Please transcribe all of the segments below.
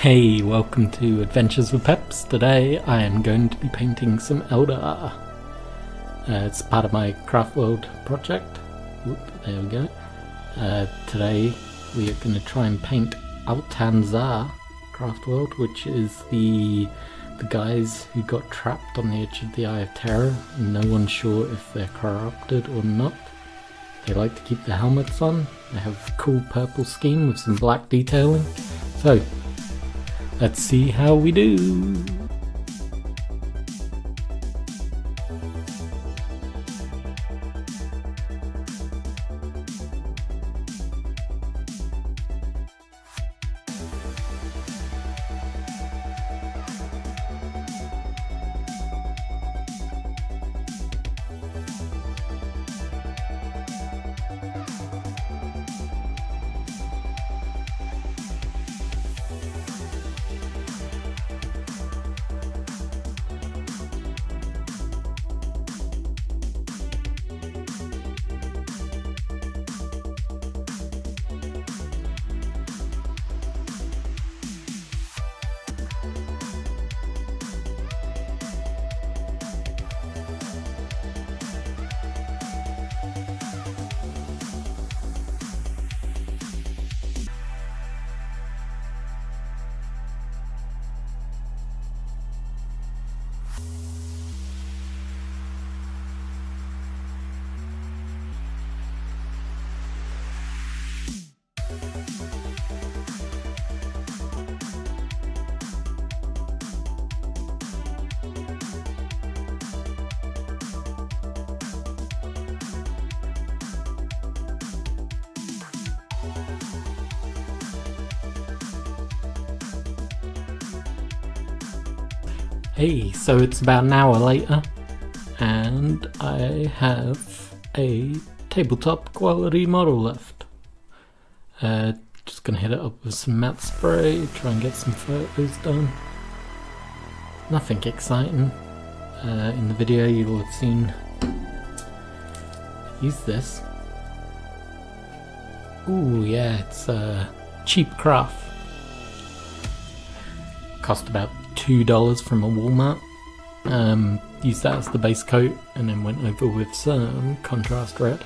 Hey, welcome to Adventures with Peps. Today I am going to be painting some Eldar. It's part of my Craftworld project. Oop, there we go. Today we are going to try and paint Altansar Craftworld, which is the guys who got trapped on the edge of the Eye of Terror, and no one's sure if they're corrupted or not. They like to keep their helmets on. They have a cool purple scheme with some black detailing. So, let's see how we do. Hey, so it's about an hour later, and I have a tabletop quality model left. Just gonna hit it up with some matte spray, try and get some photos done. Nothing exciting. In the video you'll have seen use this. Ooh yeah, it's cheap craft. Cost about $2 from a Walmart. Used that as the base coat and then went over with some contrast red,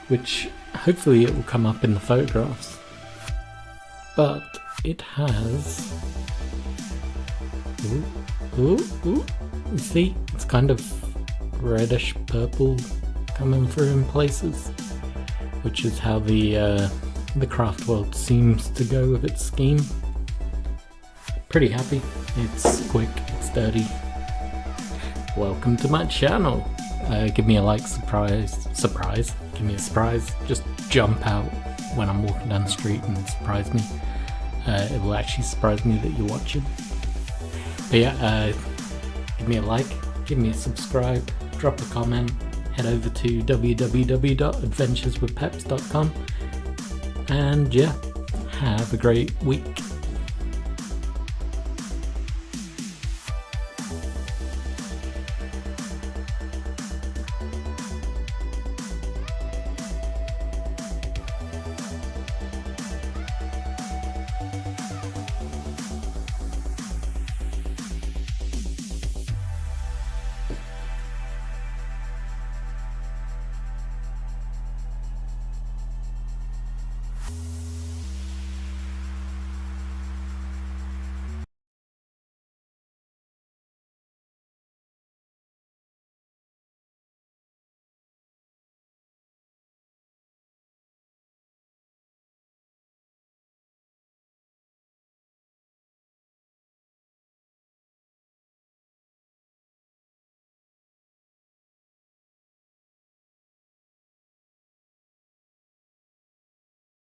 which hopefully it will come up in the photographs. But it has you see, it's kind of reddish purple coming through in places, which is how the Craftworld seems to go with its scheme. Pretty happy. It's quick, it's dirty. Welcome to my channel. Give me a like, surprise. Give me a surprise. Just jump out when I'm walking down the street and surprise me. It will actually surprise me that you're watching. But yeah, give me a like, give me a subscribe, drop a comment, head over to www.adventureswithpeps.com, and yeah, have a great week.